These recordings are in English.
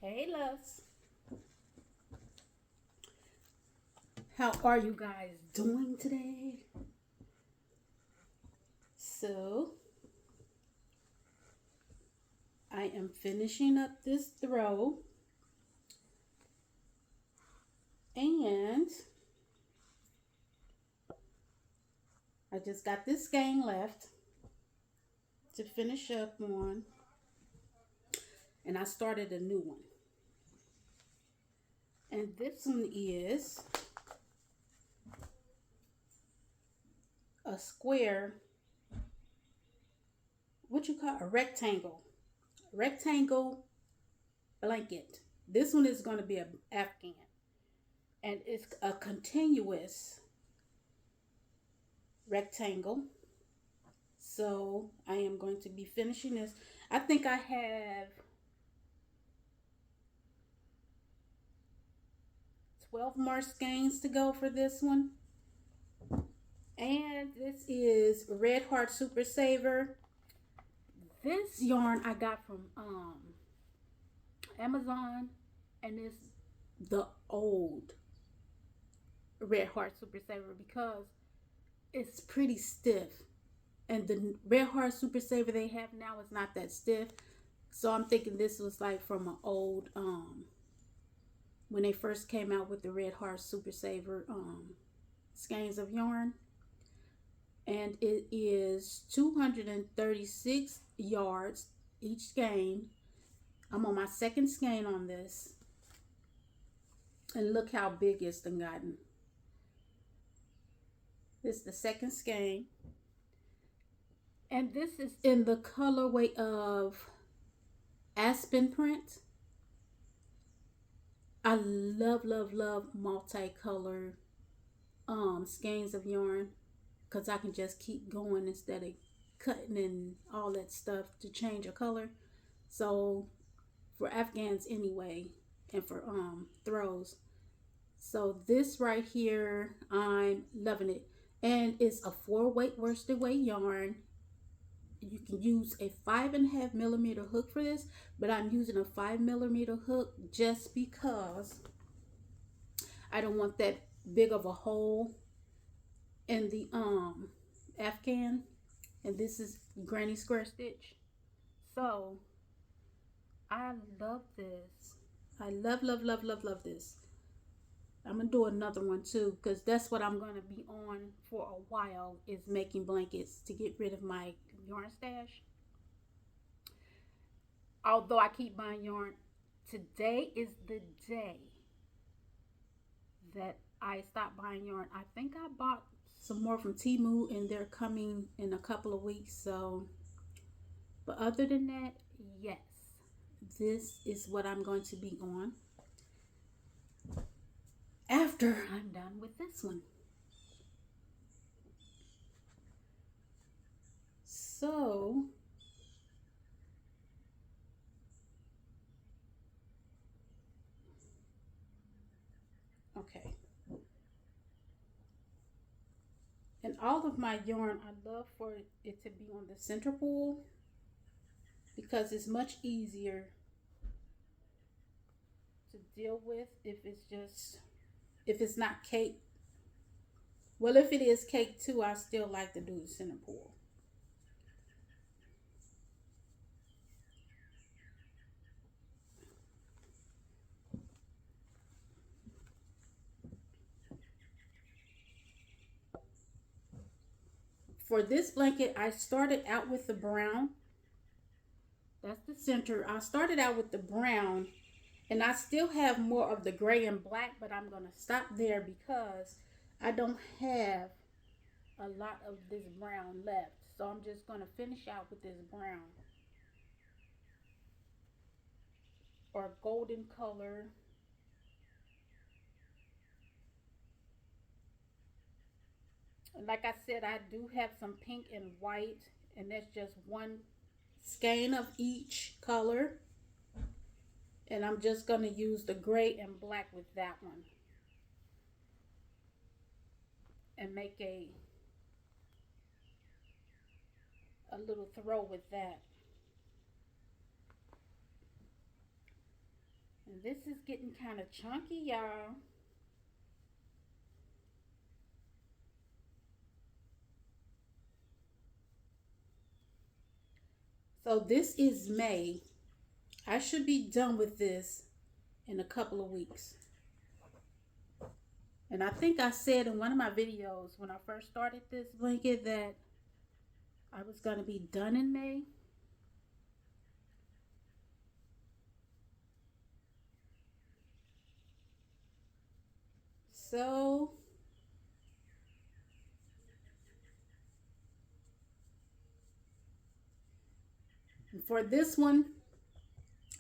Hey, loves. How are you guys doing today? So, I am finishing up this throw, and I just got this skein left to finish up on, and I started a new one. And this one is a square, what you call a rectangle blanket. This one is going to be a Afghan, and it's a continuous rectangle. So I am going to be finishing this. I think I have 12 more skeins to go for this one. And this is Red Heart Super Saver. This yarn I got from Amazon, and it's the old Red Heart Super Saver because it's pretty stiff. And the Red Heart Super Saver they have now is not that stiff. So I'm thinking this was like from an old when they first came out with the Red Heart Super Saver skeins of yarn. And it is 236 yards each skein. I'm on my second skein on this. And look how big it's done gotten. This is the second skein. And this is in the colorway of Aspen Print. I love, love, love multicolor skeins of yarn because I can just keep going instead of cutting and all that stuff to change a color. So for Afghans anyway, and for throws. So this right here, I'm loving it. And it's a 4-weight worsted weight yarn. You can use a 5.5 millimeter hook for this, but I'm using a 5 millimeter hook just because I don't want that big of a hole in the Afghan. And this is granny square stitch. So I love this. I love, love, love, love, love this. I'm gonna do another one too because that's what I'm gonna be on for a while, is making blankets to get rid of my yarn stash. Although I keep buying yarn, today is the day that I stopped buying yarn. I think I bought some more from Temu and they're coming in a couple of weeks. So, but other than that, yes, this is what I'm going to be on after I'm done with this one. So, okay. And all of my yarn, I love for it to be on the center pull because it's much easier to deal with if it's not cake. Well, if it is cake too, I still like to do the center pull. For this blanket, I started out with the brown. That's the center. I started out with the brown, and I still have more of the gray and black, but I'm going to stop there because I don't have a lot of this brown left. So I'm just going to finish out with this brown or golden color. Like I said, I do have some pink and white, and that's just one skein of each color. And I'm just going to use the gray and black with that one and make a little throw with that. And this is getting kind of chunky, y'all. So this is May. I should be done with this in a couple of weeks. And I think I said in one of my videos when I first started this blanket that I was going to be done in May. So for this one,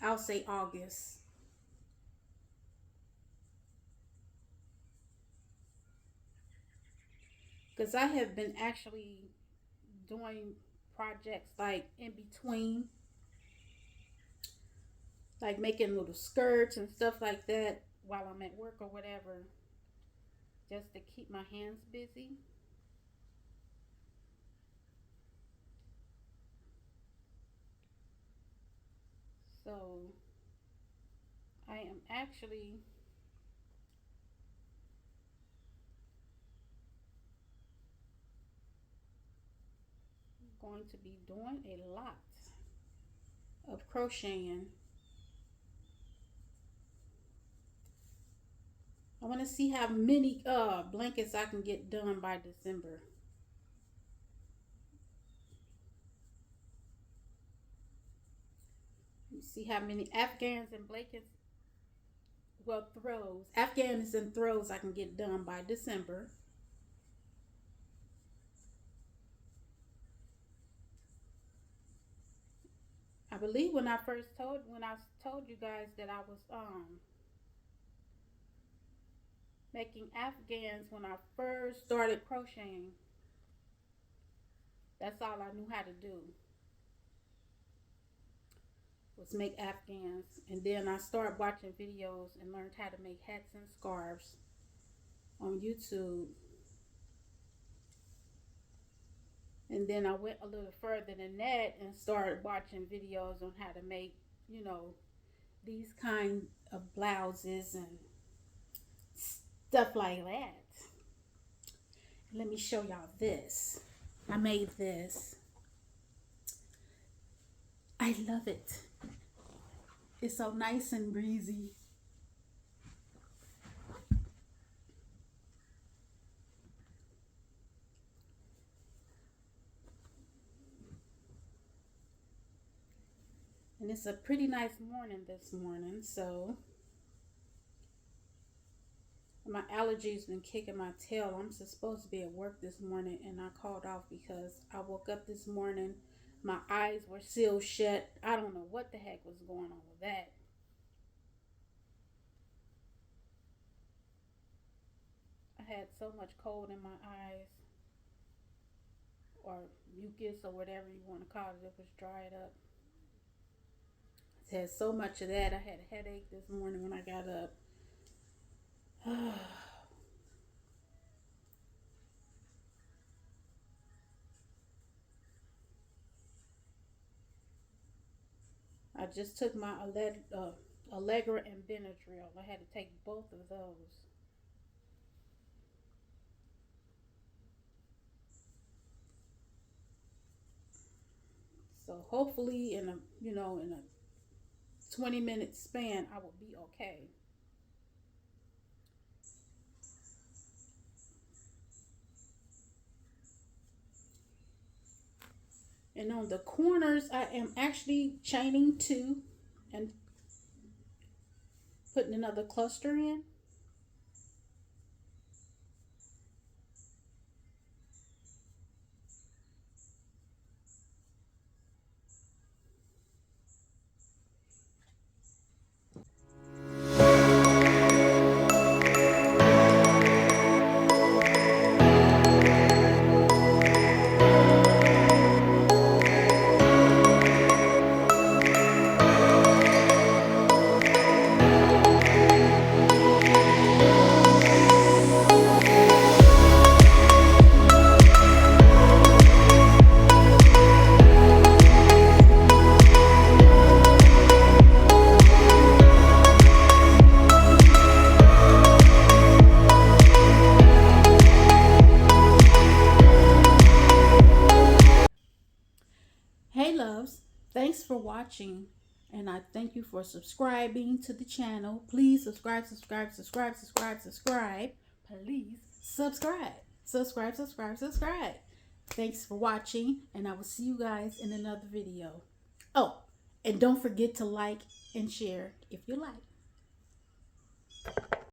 I'll say August. Because I have been actually doing projects like in between, like making little skirts and stuff like that while I'm at work or whatever, just to keep my hands busy. So I am actually going to be doing a lot of crocheting. I want to see how many blankets I can get done by December. You see how many Afghans and blankets, well, throws, Afghans and throws I can get done by December. I believe when I told you guys that I was making Afghans when I first started crocheting. That's all I knew how to do was make Afghans, and then I started watching videos and learned how to make hats and scarves on YouTube. And then I went a little further than that and started watching videos on how to make, you know, these kind of blouses and stuff like that. Let me show y'all this. I made this. I love it. It's so nice and breezy. And it's a pretty nice morning this morning, so my allergies been kicking my tail. I'm supposed to be at work this morning and I called off because I woke up this morning, my eyes were sealed shut. I don't know what the heck was going on with that. I had so much cold in my eyes, or mucus, or whatever you want to call it. It was dried up. I had so much of that. I had a headache this morning when I got up. I just took my Allegra and Benadryl. I had to take both of those. So hopefully in a 20-minute span I will be okay. And on the corners I am actually chaining two and putting another cluster in. Thanks for watching, and I thank you for subscribing to the channel. Please subscribe, subscribe, subscribe, subscribe, subscribe. Please subscribe, subscribe, subscribe, subscribe. Thanks for watching, and I will see you guys in another video. Oh, and don't forget to like and share if you like.